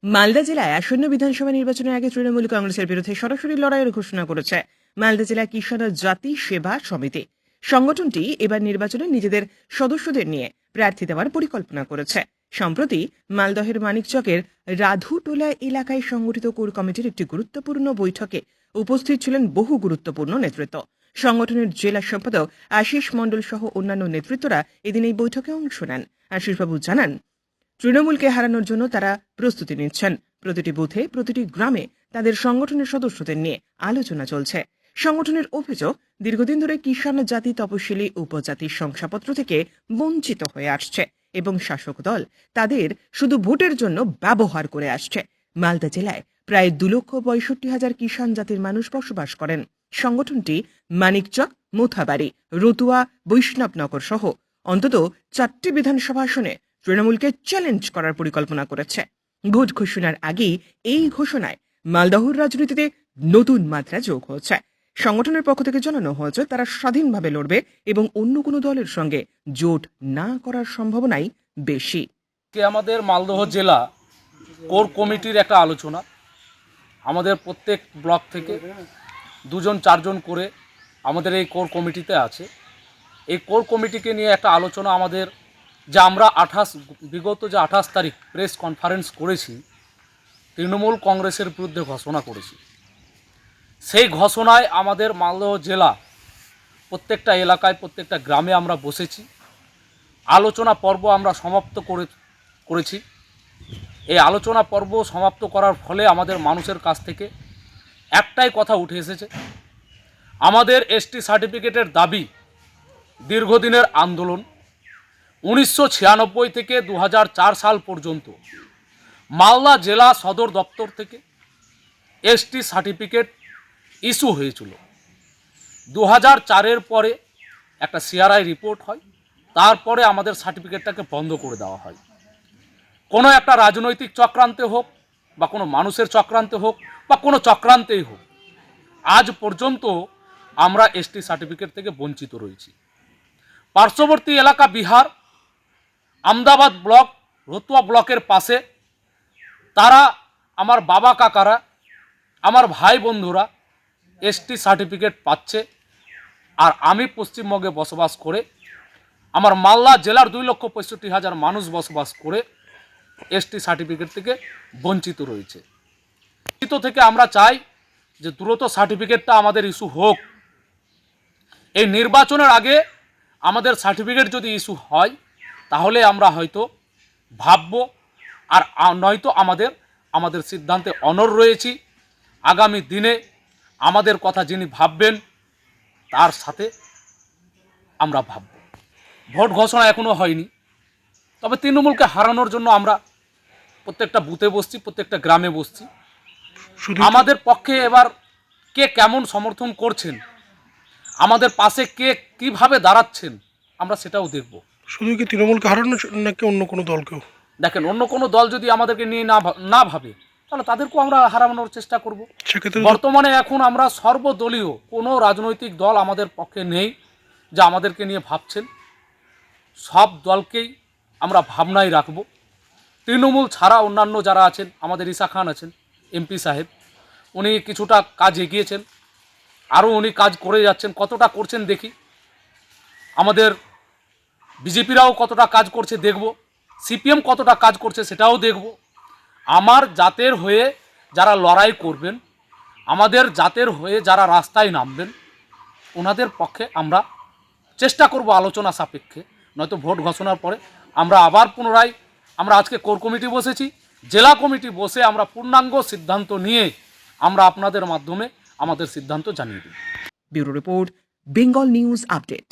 মালদা জেলায় আসন্ন বিধানসভা নির্বাচনের আগে তৃণমূল কংগ্রেসের বিরুদ্ধে সরাসরি লড়াইয়ের ঘোষণা করেছে মালদা জেলা কিষাণ জাতি সেবা সমিতি। সংগঠনটি এবার নির্বাচনে নিজেদের সদস্যদের নিয়ে প্রার্থী দেওয়ার পরিকল্পনা করেছে। সম্প্রতি মালদহের মানিকচকের রাধুটোলা এলাকায় সংগঠিত কোর কমিটির একটি গুরুত্বপূর্ণ বৈঠকে উপস্থিত ছিলেন বহু গুরুত্বপূর্ণ নেতৃত্ব। সংগঠনের জেলা সম্পাদক আশিস মণ্ডল সহ অন্যান্য নেতৃত্বরা এদিন এই বৈঠকে অংশ নেন। আশিসবাবু জানান, তৃণমূলকে হারানোর জন্য তারা প্রস্তুতি নিচ্ছেন। প্রতিটি বুথে, প্রতিটি গ্রামে তাদের সংগঠনের সদস্যদের নিয়ে আলোচনা চলছে। সংগঠনের অভিযোগ, দীর্ঘদিন ধরে কিষাণ জাতি তপশিলি উপজাতির শংসাপত্র থেকে বঞ্চিত হয়ে আসছে এবং শাসক দল তাদের শুধু ভোটের জন্য ব্যবহার করে আসছে। মালদা জেলায় প্রায় 2,65,000 কিষাণ জাতির মানুষ বসবাস করেন। সংগঠনটি মানিকচক, মোথাবাড়ি, রতুয়া, বৈষ্ণবনগর সহ অন্তত 4টি বিধানসভা আসনে তৃণমূলকে চ্যালেঞ্জ করার পরিকল্পনা করেছে। ভোট ঘোষণার আগেই এই ঘোষণায় মালদহের রাজনীতিতে নতুন মাত্রা যোগ হচ্ছে। সংগঠনের পক্ষ থেকে জানানো হয়েছে তারা স্বাধীনভাবে লড়বে এবং অন্য কোনো দলের সঙ্গে জোট না করার সম্ভাবনাই বেশি। আমাদের মালদহ জেলা কোর কমিটির একটা আলোচনা, আমাদের প্রত্যেক ব্লক থেকে 2-4 করে আমাদের এই কোর কমিটিতে আছে। এই কোর কমিটিকে নিয়ে একটা আলোচনা আমাদের, যে আমরা বিগত 28 তারিখ প্রেস কনফারেন্স করেছি, তৃণমূল কংগ্রেসের বিরুদ্ধে ঘোষণা করেছি। সেই ঘোষণায় আমাদের মালদহ জেলা প্রত্যেকটা এলাকায়, প্রত্যেকটা গ্রামে আমরা বসেছি, আলোচনা পর্ব আমরা সমাপ্ত করেছি। এই আলোচনা পর্ব সমাপ্ত করার ফলে আমাদের মানুষের কাছ থেকে একটাই কথা উঠে এসেছে, আমাদের এসটি সার্টিফিকেটের দাবি দীর্ঘদিনের আন্দোলন। 1996 থেকে 2004 সাল পর্যন্ত মালদা জেলা সদর দপ্তর থেকে এসটি সার্টিফিকেট ইস্যু হয়েছিল। 2004-এর পরে একটা সিআরআই রিপোর্ট হয়, তারপরে আমাদের সার্টিফিকেটটাকে বন্ধ করে দেওয়া হয়। কোনো একটা রাজনৈতিক চক্রান্তে হোক বা কোনো মানুষের চক্রান্তে হোক বা কোনো চক্রান্তেই হোক, আজ পর্যন্ত আমরা এসটি সার্টিফিকেট থেকে বঞ্চিত রয়েছি। পার্শ্ববর্তী এলাকা বিহার, আমদাবাদ ব্লক, রতুয়া ব্লকের পাশে তারা, আমার বাবা কাকারা, আমার ভাই বন্ধুরা এসটি সার্টিফিকেট পাচ্ছে, আর আমি পশ্চিমবঙ্গে বসবাস করে, আমার মালদা জেলার 2,65,000 মানুষ বসবাস করে এসটি সার্টিফিকেট থেকে বঞ্চিত রয়েছে। থেকে আমরা চাই যে দ্রুত সার্টিফিকেটটা আমাদের ইস্যু হোক। এই নির্বাচনের আগে আমাদের সার্টিফিকেট যদি ইস্যু হয় তাহলে আমরা হয়তো ভাববো, আর নয়তো আমাদের সিদ্ধান্তে অনড় রয়েছি। আগামী দিনে আমাদের কথা যিনি ভাববেন তার সাথে আমরা ভাবব। ভোট ঘোষণা এখনো হয়নি, তবে তৃণমূলকে হারানোর জন্য আমরা প্রত্যেকটা বুথে বসছি, প্রত্যেকটা গ্রামে বসছি। আমাদের পক্ষে এবার কে কেমন সমর্থন করছেন, আমাদের পাশে কে কিভাবে দাঁড়াচ্ছেন, আমরা সেটাও দেখব। শুধু কি তৃণমূলকে হারানোর নাকি অন্য কোনো দলকেও? দেখেন, অন্য কোনো দল যদি আমাদেরকে নিয়ে না ভাবে তাহলে তাদেরকেও আমরা হারানোর চেষ্টা করব। বর্তমানে এখন আমরা সর্বদলীয় কোনো রাজনৈতিক দল আমাদের পক্ষে নেই যা আমাদেরকে নিয়ে ভাবছেন। সব দলকেই আমরা ভাবনায় রাখব। তৃণমূল ছাড়া অন্যান্য যারা আছেন, আমাদের ঈশা খান আছেন এমপি সাহেব, উনি কিছুটা কাজ এগিয়েছেন, আরও উনি কাজ করে যাচ্ছেন। কতটা করছেন দেখি। আমাদের বিজেপিরাও কতটা কাজ করছে দেখব, সিপিএম কতটা কাজ করছে সেটাও দেখব। আমার জাতের হয়ে যারা লড়াই করবেন, আমাদের জাতের হয়ে যারা রাস্তায় নামবেন, ওনাদের পক্ষে আমরা চেষ্টা করব আলোচনা সাপেক্ষে। নয়তো ভোট ঘোষণার পরে আমরা আবার পুনরায়, আমরা আজকে কোর কমিটি বসেছি, জেলা কমিটি বসে আমরা পূর্ণাঙ্গ সিদ্ধান্ত নিয়ে আমরা আপনাদের মাধ্যমে আমাদের সিদ্ধান্ত জানিয়ে দিই। Bureau report, Bengal news update.